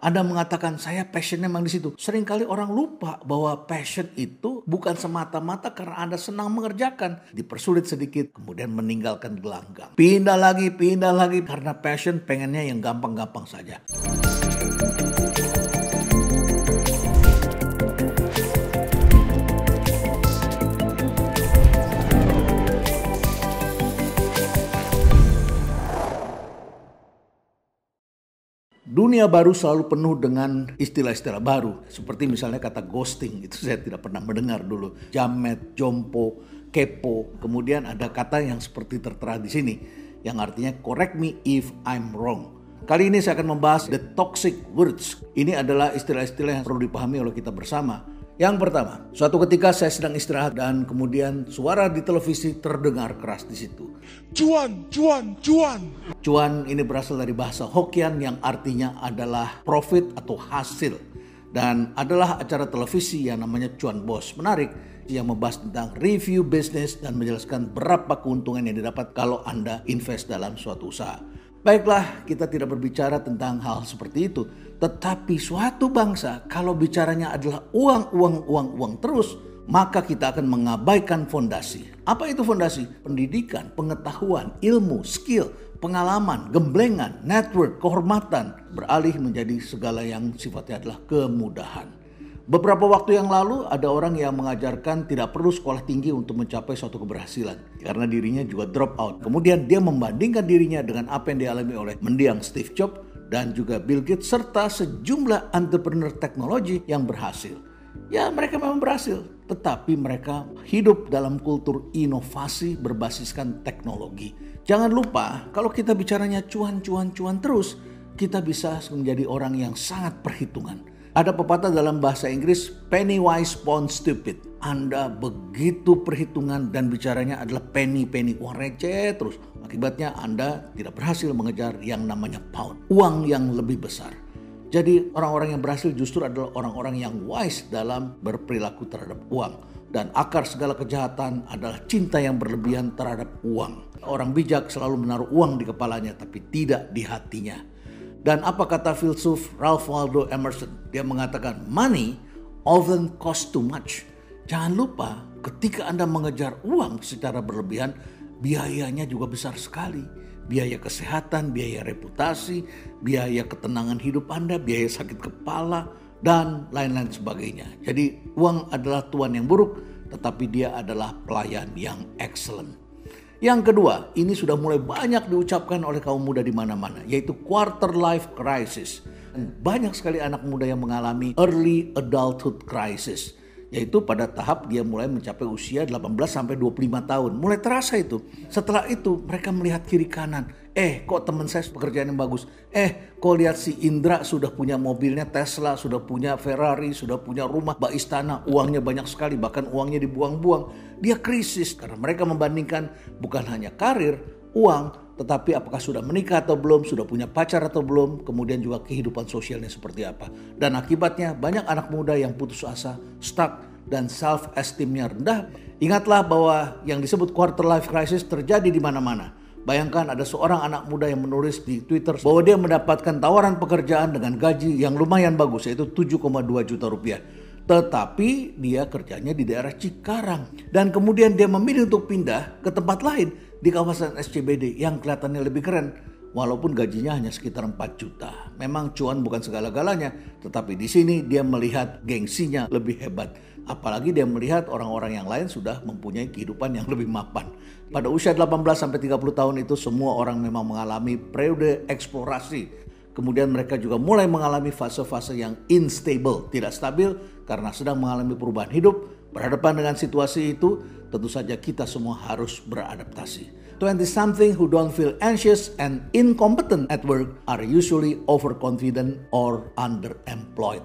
Anda mengatakan saya passionnya memang di situ. Seringkali orang lupa bahwa passion itu bukan semata-mata karena Anda senang mengerjakan. Dipersulit sedikit, kemudian meninggalkan gelanggang. Pindah lagi karena passion pengennya yang gampang-gampang saja. Dunia baru selalu penuh dengan istilah-istilah baru. Seperti misalnya kata ghosting, itu saya tidak pernah mendengar dulu. Jamet, jompo, kepo. Kemudian ada kata yang seperti tertera di sini, yang artinya correct me if I'm wrong. Kali ini saya akan membahas the toxic words. Ini adalah istilah-istilah yang perlu dipahami oleh kita bersama. Yang pertama, suatu ketika saya sedang istirahat dan kemudian suara di televisi terdengar keras di situ. Cuan, cuan, cuan. Cuan ini berasal dari bahasa Hokkien yang artinya adalah profit atau hasil. Dan adalah acara televisi yang namanya Cuan Bos. Menarik, yang membahas tentang review bisnis dan menjelaskan berapa keuntungan yang didapat kalau Anda invest dalam suatu usaha. Baiklah, kita tidak berbicara tentang hal seperti itu. Tetapi suatu bangsa kalau bicaranya adalah uang terus, maka kita akan mengabaikan fondasi. Apa itu fondasi? Pendidikan, pengetahuan, ilmu, skill, pengalaman, gemblengan, network, kehormatan beralih menjadi segala yang sifatnya adalah kemudahan. Beberapa waktu yang lalu ada orang yang mengajarkan tidak perlu sekolah tinggi untuk mencapai suatu keberhasilan karena dirinya juga drop out. Kemudian dia membandingkan dirinya dengan apa yang dialami oleh mendiang Steve Jobs dan juga Bill Gates serta sejumlah entrepreneur teknologi yang berhasil. Ya, mereka memang berhasil, tetapi mereka hidup dalam kultur inovasi berbasiskan teknologi. Jangan lupa, kalau kita bicaranya cuan terus, kita bisa menjadi orang yang sangat perhitungan. Ada pepatah dalam bahasa Inggris, penny wise pound stupid. Anda begitu perhitungan dan bicaranya adalah penny, uang receh terus. Akibatnya Anda tidak berhasil mengejar yang namanya pound, uang yang lebih besar. Jadi orang-orang yang berhasil justru adalah orang-orang yang wise dalam berperilaku terhadap uang. Dan akar segala kejahatan adalah cinta yang berlebihan terhadap uang. Orang bijak selalu menaruh uang di kepalanya tapi tidak di hatinya. Dan apa kata filsuf Ralph Waldo Emerson? Dia mengatakan, money often cost too much. Jangan lupa, ketika Anda mengejar uang secara berlebihan, biayanya juga besar sekali. Biaya kesehatan, biaya reputasi, biaya ketenangan hidup Anda, biaya sakit kepala, dan lain-lain sebagainya. Jadi uang adalah tuan yang buruk, tetapi dia adalah pelayan yang excellent. Yang kedua, ini sudah mulai banyak diucapkan oleh kaum muda di mana-mana, yaitu quarter life crisis. Banyak sekali anak muda yang mengalami early adulthood crisis, yaitu pada tahap dia mulai mencapai usia 18-25 tahun. Mulai terasa itu. Setelah itu mereka melihat kiri kanan. Kok teman saya pekerjaan yang bagus. Kok lihat si Indra sudah punya mobilnya Tesla, sudah punya Ferrari, sudah punya rumah bak istana, uangnya banyak sekali, bahkan uangnya dibuang-buang. Dia krisis karena mereka membandingkan bukan hanya karir, uang, tetapi apakah sudah menikah atau belum, sudah punya pacar atau belum, kemudian juga kehidupan sosialnya seperti apa. Dan akibatnya banyak anak muda yang putus asa, stuck, dan self-esteemnya rendah. Ingatlah bahwa yang disebut quarter life crisis terjadi di mana-mana. Bayangkan ada seorang anak muda yang menulis di Twitter bahwa dia mendapatkan tawaran pekerjaan dengan gaji yang lumayan bagus, yaitu 7,2 juta rupiah. Tetapi dia kerjanya di daerah Cikarang. Dan kemudian dia memilih untuk pindah ke tempat lain di kawasan SCBD yang kelihatannya lebih keren. Walaupun gajinya hanya sekitar 4 juta. Memang cuan bukan segala-galanya. Tetapi di sini dia melihat gengsinya lebih hebat. Apalagi dia melihat orang-orang yang lain sudah mempunyai kehidupan yang lebih mapan. Pada usia 18-30 tahun itu semua orang memang mengalami periode eksplorasi. Kemudian mereka juga mulai mengalami fase-fase yang unstable, tidak stabil karena sedang mengalami perubahan hidup. Berhadapan dengan situasi itu, tentu saja kita semua harus beradaptasi. 20-something who don't feel anxious and incompetent at work are usually overconfident or underemployed.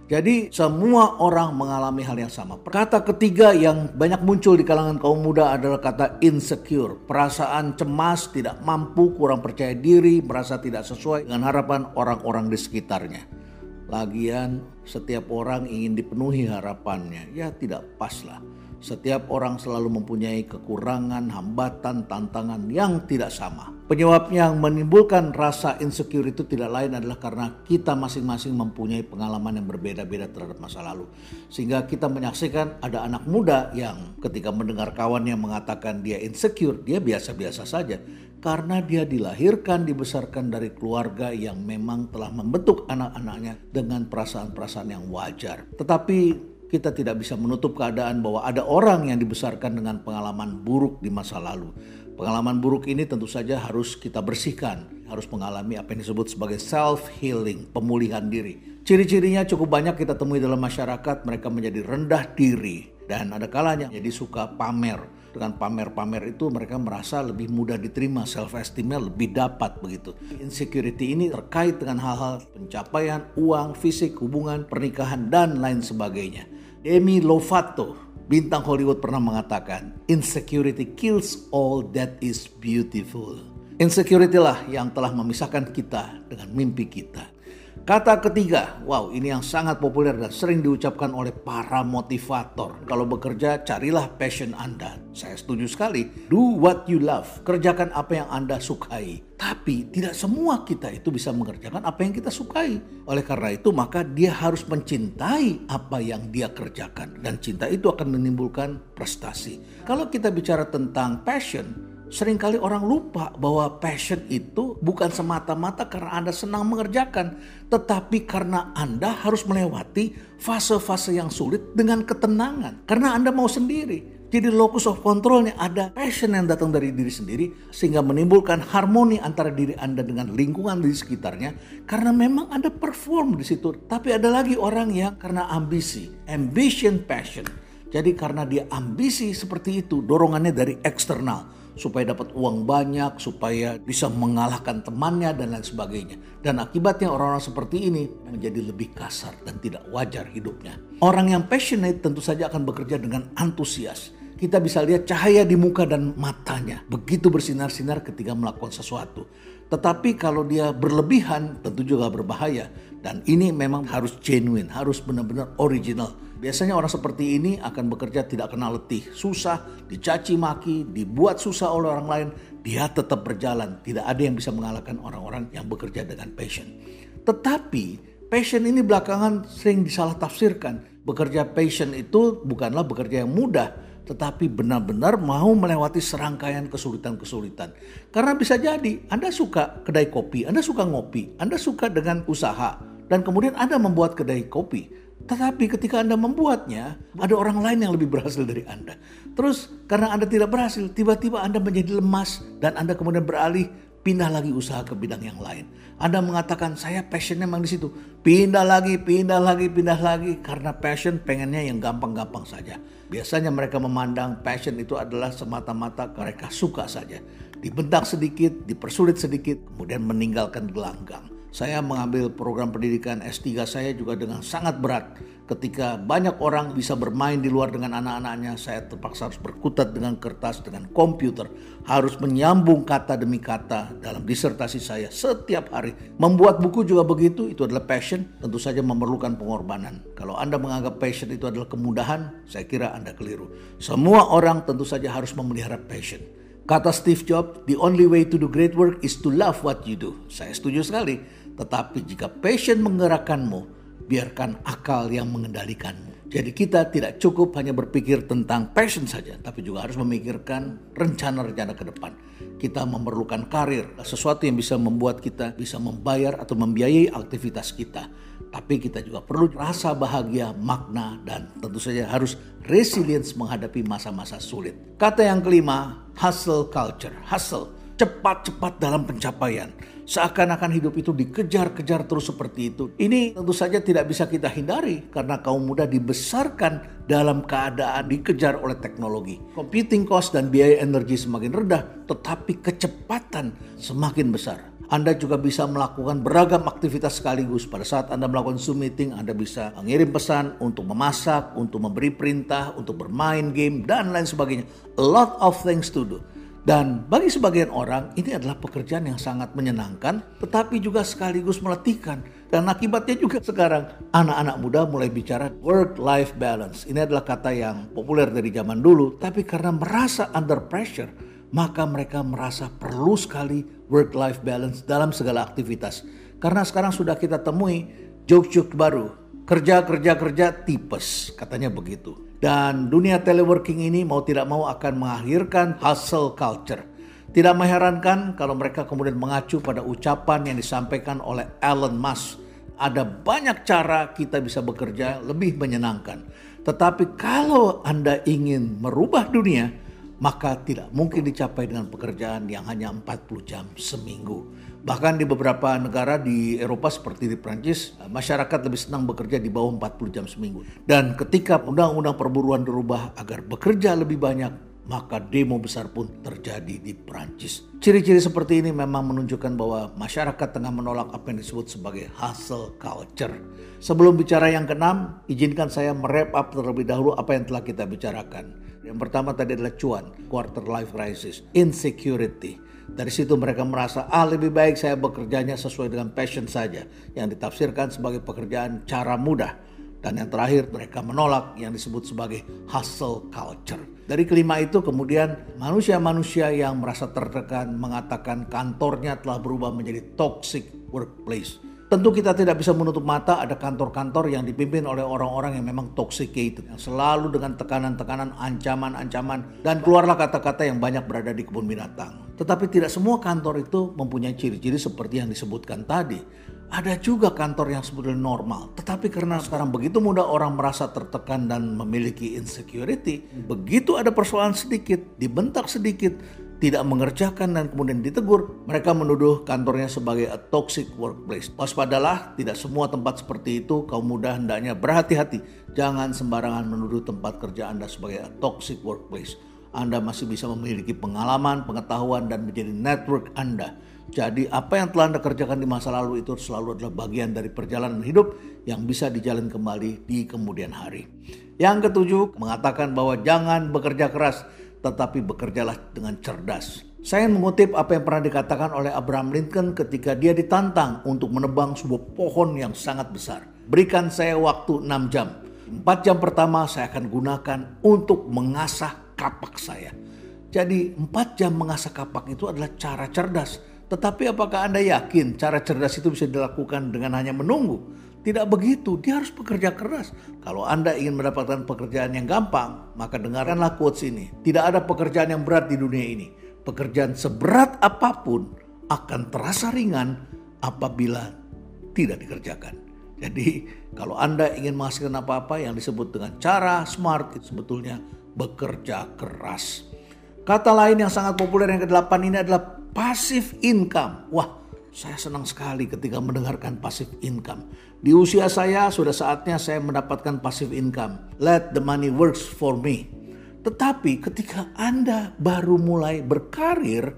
Jadi semua orang mengalami hal yang sama. Kata ketiga yang banyak muncul di kalangan kaum muda adalah kata insecure. Perasaan cemas, tidak mampu, kurang percaya diri, merasa tidak sesuai dengan harapan orang-orang di sekitarnya. Lagian setiap orang ingin dipenuhi harapannya. Ya tidak pas lah. Setiap orang selalu mempunyai kekurangan, hambatan, tantangan yang tidak sama. Penyebab yang menimbulkan rasa insecure itu tidak lain adalah karena kita masing-masing mempunyai pengalaman yang berbeda-beda terhadap masa lalu. Sehingga kita menyaksikan ada anak muda yang ketika mendengar kawannya mengatakan dia insecure, dia biasa-biasa saja. Karena dia dilahirkan, dibesarkan dari keluarga yang memang telah membentuk anak-anaknya dengan perasaan-perasaan yang wajar. Tetapi kita tidak bisa menutup keadaan bahwa ada orang yang dibesarkan dengan pengalaman buruk di masa lalu. Pengalaman buruk ini tentu saja harus kita bersihkan, harus mengalami apa yang disebut sebagai self-healing, pemulihan diri. Ciri-cirinya cukup banyak kita temui dalam masyarakat, mereka menjadi rendah diri dan ada kalanya jadi suka pamer. Dengan pamer-pamer itu mereka merasa lebih mudah diterima, self-esteemnya lebih dapat begitu. Insecurity ini terkait dengan hal-hal pencapaian, uang, fisik, hubungan, pernikahan, dan lain sebagainya. Demi Lovato, bintang Hollywood pernah mengatakan, insecurity kills all that is beautiful. Insecurity lah yang telah memisahkan kita dengan mimpi kita. Kata ketiga, wow ini yang sangat populer dan sering diucapkan oleh para motivator. Kalau bekerja, carilah passion Anda. Saya setuju sekali. Do what you love. Kerjakan apa yang Anda sukai. Tapi tidak semua kita itu bisa mengerjakan apa yang kita sukai. Oleh karena itu maka dia harus mencintai apa yang dia kerjakan. Dan cinta itu akan menimbulkan prestasi. Kalau kita bicara tentang passion, seringkali orang lupa bahwa passion itu bukan semata-mata karena Anda senang mengerjakan, tetapi karena Anda harus melewati fase-fase yang sulit dengan ketenangan. Karena Anda mau sendiri. Jadi locus of controlnya ada passion yang datang dari diri sendiri sehingga menimbulkan harmoni antara diri Anda dengan lingkungan di sekitarnya karena memang Anda perform di situ. Tapi ada lagi orang yang karena ambisi, ambition, passion. Jadi karena dia ambisi seperti itu, dorongannya dari eksternal. Supaya dapat uang banyak, supaya bisa mengalahkan temannya dan lain sebagainya. Dan akibatnya orang-orang seperti ini menjadi lebih kasar dan tidak wajar hidupnya. Orang yang passionate tentu saja akan bekerja dengan antusias. Kita bisa lihat cahaya di muka dan matanya. Begitu bersinar-sinar ketika melakukan sesuatu. Tetapi kalau dia berlebihan tentu juga berbahaya. Dan ini memang harus genuine, harus benar-benar original. Biasanya orang seperti ini akan bekerja tidak kenal letih, susah, dicaci maki, dibuat susah oleh orang lain, dia tetap berjalan. Tidak ada yang bisa mengalahkan orang-orang yang bekerja dengan passion. Tetapi passion ini belakangan sering disalah tafsirkan. Bekerja passion itu bukanlah bekerja yang mudah, tetapi benar-benar mau melewati serangkaian kesulitan-kesulitan. Karena bisa jadi Anda suka kedai kopi, Anda suka ngopi, Anda suka dengan usaha, dan kemudian Anda membuat kedai kopi. Tetapi ketika Anda membuatnya, ada orang lain yang lebih berhasil dari Anda. Terus karena Anda tidak berhasil, tiba-tiba Anda menjadi lemas dan Anda kemudian beralih pindah lagi usaha ke bidang yang lain. Anda mengatakan saya passionnya memang di situ. Pindah lagi karena passion pengennya yang gampang-gampang saja. Biasanya mereka memandang passion itu adalah semata-mata mereka suka saja. Dibentak sedikit, dipersulit sedikit, kemudian meninggalkan gelanggang. Saya mengambil program pendidikan S3 saya juga dengan sangat berat. Ketika banyak orang bisa bermain di luar dengan anak-anaknya, saya terpaksa harus berkutat dengan kertas, dengan komputer. Harus menyambung kata demi kata dalam disertasi saya setiap hari. Membuat buku juga begitu, itu adalah passion, tentu saja memerlukan pengorbanan. Kalau Anda menganggap passion itu adalah kemudahan, saya kira Anda keliru. Semua orang tentu saja harus memelihara passion. Kata Steve Jobs, the only way to do great work is to love what you do. Saya setuju sekali. Tetapi jika passion menggerakkanmu, biarkan akal yang mengendalikanmu. Jadi kita tidak cukup hanya berpikir tentang passion saja, tapi juga harus memikirkan rencana-rencana ke depan. Kita memerlukan karir, sesuatu yang bisa membuat kita bisa membayar atau membiayai aktivitas kita. Tapi kita juga perlu rasa bahagia, makna, dan tentu saja harus resilience menghadapi masa-masa sulit. Kata yang kelima, hustle culture. Hustle, cepat-cepat dalam pencapaian. Seakan-akan hidup itu dikejar-kejar terus seperti itu. Ini tentu saja tidak bisa kita hindari karena kaum muda dibesarkan dalam keadaan dikejar oleh teknologi. Computing cost dan biaya energi semakin rendah, tetapi kecepatan semakin besar. Anda juga bisa melakukan beragam aktivitas sekaligus. Pada saat Anda melakukan Zoom meeting, Anda bisa mengirim pesan untuk memasak, untuk memberi perintah, untuk bermain game, dan lain sebagainya. A lot of things to do. Dan bagi sebagian orang ini adalah pekerjaan yang sangat menyenangkan tetapi juga sekaligus meletihkan. Dan akibatnya juga sekarang anak-anak muda mulai bicara work-life balance. Ini adalah kata yang populer dari zaman dulu, tapi karena merasa under pressure, maka mereka merasa perlu sekali work-life balance dalam segala aktivitas. Karena sekarang sudah kita temui joke-joke baru, kerja tipes, katanya begitu. Dan dunia teleworking ini mau tidak mau akan mengakhirkan hustle culture. Tidak mengherankan kalau mereka kemudian mengacu pada ucapan yang disampaikan oleh Elon Musk. Ada banyak cara kita bisa bekerja lebih menyenangkan. Tetapi kalau Anda ingin merubah dunia, maka tidak mungkin dicapai dengan pekerjaan yang hanya 40 jam seminggu. Bahkan di beberapa negara di Eropa seperti di Prancis, masyarakat lebih senang bekerja di bawah 40 jam seminggu. Dan ketika undang-undang perburuan dirubah agar bekerja lebih banyak, maka demo besar pun terjadi di Prancis. Ciri-ciri seperti ini memang menunjukkan bahwa masyarakat tengah menolak apa yang disebut sebagai hustle culture. Sebelum bicara yang keenam, izinkan saya merap up terlebih dahulu apa yang telah kita bicarakan. Yang pertama tadi adalah cuan, quarter life crisis, insecurity. Dari situ mereka merasa lebih baik saya bekerjanya sesuai dengan passion saja, yang ditafsirkan sebagai pekerjaan cara mudah. Dan yang terakhir mereka menolak yang disebut sebagai hustle culture. Dari kelima itu kemudian manusia-manusia yang merasa tertekan mengatakan kantornya telah berubah menjadi toxic workplace. Tentu kita tidak bisa menutup mata ada kantor-kantor yang dipimpin oleh orang-orang yang memang toxicated. Yang selalu dengan tekanan-tekanan, ancaman-ancaman, dan keluarlah kata-kata yang banyak berada di kebun binatang. Tetapi tidak semua kantor itu mempunyai ciri-ciri seperti yang disebutkan tadi. Ada juga kantor yang sebetulnya normal. Tetapi karena sekarang begitu mudah orang merasa tertekan dan memiliki insecurity. Begitu ada persoalan sedikit, dibentak sedikit, tidak mengerjakan dan kemudian ditegur, mereka menuduh kantornya sebagai a toxic workplace. Waspadalah, tidak semua tempat seperti itu. Kaum muda hendaknya berhati-hati. Jangan sembarangan menuduh tempat kerja Anda sebagai a toxic workplace. Anda masih bisa memiliki pengalaman, pengetahuan, dan menjadi network Anda. Jadi apa yang telah Anda kerjakan di masa lalu itu selalu adalah bagian dari perjalanan hidup yang bisa dijalin kembali di kemudian hari. Yang ketujuh, mengatakan bahwa jangan bekerja keras, tetapi bekerjalah dengan cerdas. Saya mengutip apa yang pernah dikatakan oleh Abraham Lincoln ketika dia ditantang untuk menebang sebuah pohon yang sangat besar. Berikan saya waktu 6 jam. 4 jam pertama saya akan gunakan untuk mengasah kapak saya. Jadi 4 jam mengasah kapak itu adalah cara cerdas. Tetapi apakah Anda yakin cara cerdas itu bisa dilakukan dengan hanya menunggu? Tidak begitu, dia harus bekerja keras. Kalau Anda ingin mendapatkan pekerjaan yang gampang, maka dengarkanlah quotes ini. Tidak ada pekerjaan yang berat di dunia ini. Pekerjaan seberat apapun akan terasa ringan apabila tidak dikerjakan. Jadi kalau Anda ingin menghasilkan apa-apa yang disebut dengan cara smart, itu sebetulnya bekerja keras. Kata lain yang sangat populer yang ke-8 ini adalah passive income. Wah, saya senang sekali ketika mendengarkan passive income. Di usia saya sudah saatnya saya mendapatkan passive income. Let the money works for me. Tetapi ketika Anda baru mulai berkarir,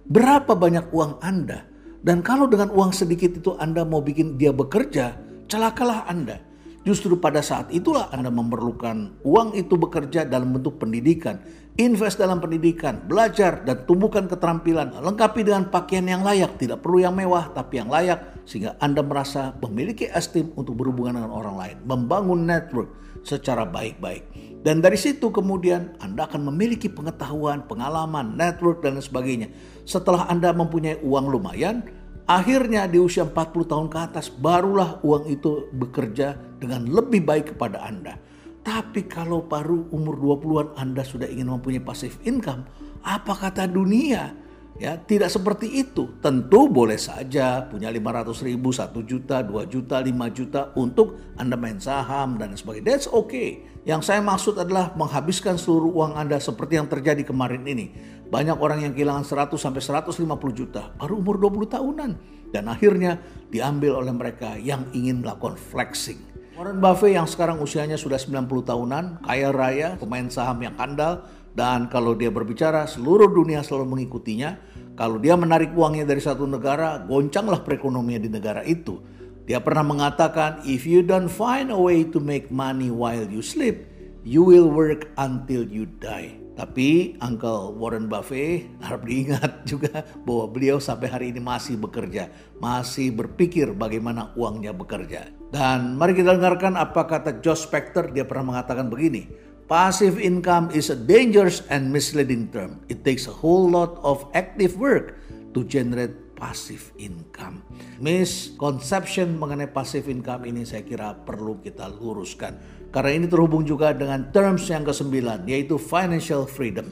berapa banyak uang Anda? Dan kalau dengan uang sedikit itu Anda mau bikin dia bekerja, celakalah Anda. Justru pada saat itulah Anda memerlukan uang itu bekerja dalam bentuk pendidikan. Invest dalam pendidikan, belajar dan tumbuhkan keterampilan. Lengkapi dengan pakaian yang layak, tidak perlu yang mewah tapi yang layak. Sehingga Anda merasa memiliki esteem untuk berhubungan dengan orang lain. Membangun network secara baik-baik. Dan dari situ kemudian Anda akan memiliki pengetahuan, pengalaman, network dan sebagainya. Setelah Anda mempunyai uang lumayan, akhirnya di usia 40 tahun ke atas barulah uang itu bekerja dengan lebih baik kepada Anda. Tapi kalau baru umur 20-an Anda sudah ingin mempunyai passive income, apa kata dunia? Ya, tidak seperti itu. Tentu boleh saja punya 500.000, 1 juta, 2 juta, 5 juta untuk Anda main saham dan sebagainya. That's okay. Yang saya maksud adalah menghabiskan seluruh uang Anda seperti yang terjadi kemarin ini. Banyak orang yang kehilangan 100 sampai 150 juta baru umur 20 tahunan. Dan akhirnya diambil oleh mereka yang ingin melakukan flexing. Warren Buffett yang sekarang usianya sudah 90 tahunan, kaya raya, pemain saham yang handal, dan kalau dia berbicara seluruh dunia selalu mengikutinya. Kalau dia menarik uangnya dari satu negara, goncanglah perekonomian di negara itu. Dia pernah mengatakan, if you don't find a way to make money while you sleep, You will work until you die. Tapi Uncle Warren Buffett harap diingat juga bahwa beliau sampai hari ini masih bekerja, masih berpikir bagaimana uangnya bekerja. Dan mari kita dengarkan apa kata Josh Spector. Dia pernah mengatakan begini, passive income is a dangerous and misleading term. It takes a whole lot of active work to generate passive income. Misconception mengenai passive income ini saya kira perlu kita luruskan. Karena ini terhubung juga dengan terms yang ke-9, yaitu financial freedom.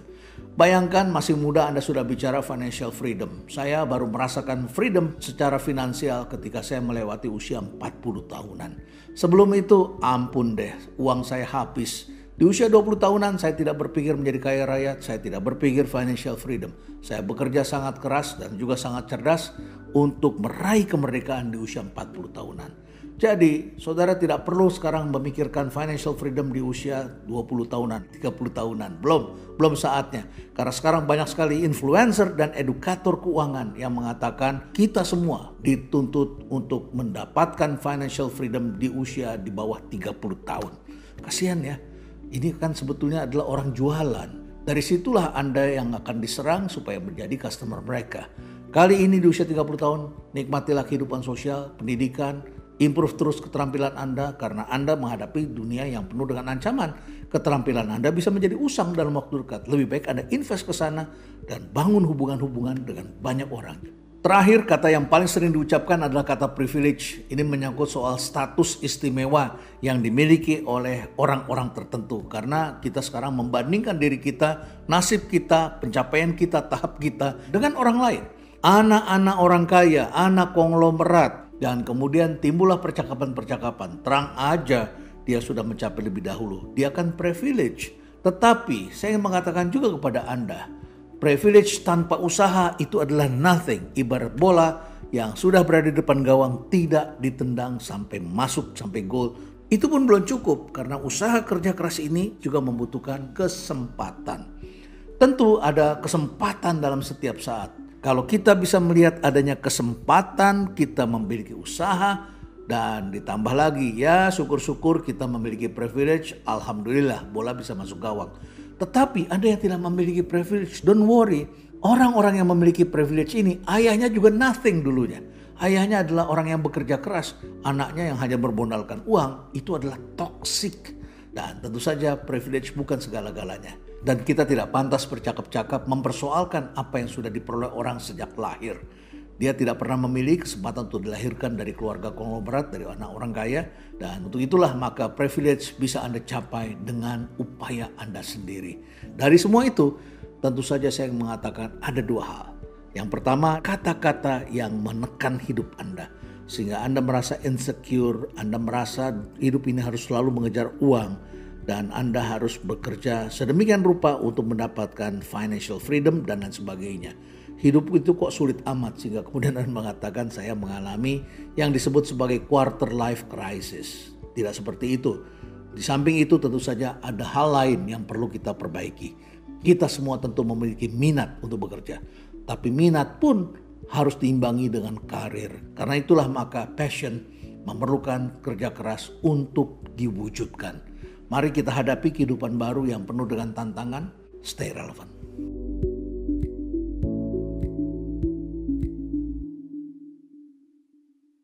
Bayangkan masih muda Anda sudah bicara financial freedom. Saya baru merasakan freedom secara finansial ketika saya melewati usia 40 tahunan. Sebelum itu ampun deh, uang saya habis. Di usia 20 tahunan saya tidak berpikir menjadi kaya raya, saya tidak berpikir financial freedom. Saya bekerja sangat keras dan juga sangat cerdas untuk meraih kemerdekaan di usia 40 tahunan. Jadi, saudara tidak perlu sekarang memikirkan financial freedom di usia 20 tahunan, 30 tahunan. Belum saatnya. Karena sekarang banyak sekali influencer dan edukator keuangan yang mengatakan kita semua dituntut untuk mendapatkan financial freedom di usia di bawah 30 tahun. Kasihan ya. Ini kan sebetulnya adalah orang jualan. Dari situlah Anda yang akan diserang supaya menjadi customer mereka. Kali ini di usia 30 tahun, nikmatilah kehidupan sosial, pendidikan, improve terus keterampilan Anda karena Anda menghadapi dunia yang penuh dengan ancaman. Keterampilan Anda bisa menjadi usang dalam waktu dekat. Lebih baik Anda invest ke sana dan bangun hubungan-hubungan dengan banyak orang. Terakhir, kata yang paling sering diucapkan adalah kata privilege. Ini menyangkut soal status istimewa yang dimiliki oleh orang-orang tertentu. Karena kita sekarang membandingkan diri kita, nasib kita, pencapaian kita, tahap kita dengan orang lain. Anak-anak orang kaya, anak konglomerat. Dan kemudian timbullah percakapan-percakapan. Terang aja dia sudah mencapai lebih dahulu. Dia kan privilege. Tetapi saya ingin mengatakan juga kepada Anda, privilege tanpa usaha itu adalah nothing. Ibarat bola yang sudah berada di depan gawang tidak ditendang sampai masuk sampai gol. Itu pun belum cukup karena usaha kerja keras ini juga membutuhkan kesempatan. Tentu ada kesempatan dalam setiap saat. Kalau kita bisa melihat adanya kesempatan, kita memiliki usaha dan ditambah lagi ya syukur-syukur kita memiliki privilege. Alhamdulillah bola bisa masuk gawang. Tetapi ada yang tidak memiliki privilege, don't worry. Orang-orang yang memiliki privilege ini, ayahnya juga nothing dulunya. Ayahnya adalah orang yang bekerja keras. Anaknya yang hanya bermodalkan uang, itu adalah toxic. Dan tentu saja privilege bukan segala-galanya. Dan kita tidak pantas bercakap-cakap mempersoalkan apa yang sudah diperoleh orang sejak lahir. Dia tidak pernah memilih kesempatan untuk dilahirkan dari keluarga konglomerat, dari anak orang kaya. Dan untuk itulah maka privilege bisa Anda capai dengan upaya Anda sendiri. Dari semua itu tentu saja saya mengatakan ada dua hal. Yang pertama, kata-kata yang menekan hidup Anda. Sehingga Anda merasa insecure, Anda merasa hidup ini harus selalu mengejar uang. Dan Anda harus bekerja sedemikian rupa untuk mendapatkan financial freedom dan lain sebagainya. Hidup itu kok sulit amat sehingga kemudian Anda mengatakan saya mengalami yang disebut sebagai quarter life crisis. Tidak seperti itu. Di samping itu tentu saja ada hal lain yang perlu kita perbaiki. Kita semua tentu memiliki minat untuk bekerja. Tapi minat pun harus diimbangi dengan karir. Karena itulah maka passion memerlukan kerja keras untuk diwujudkan. Mari kita hadapi kehidupan baru yang penuh dengan tantangan. Stay relevant.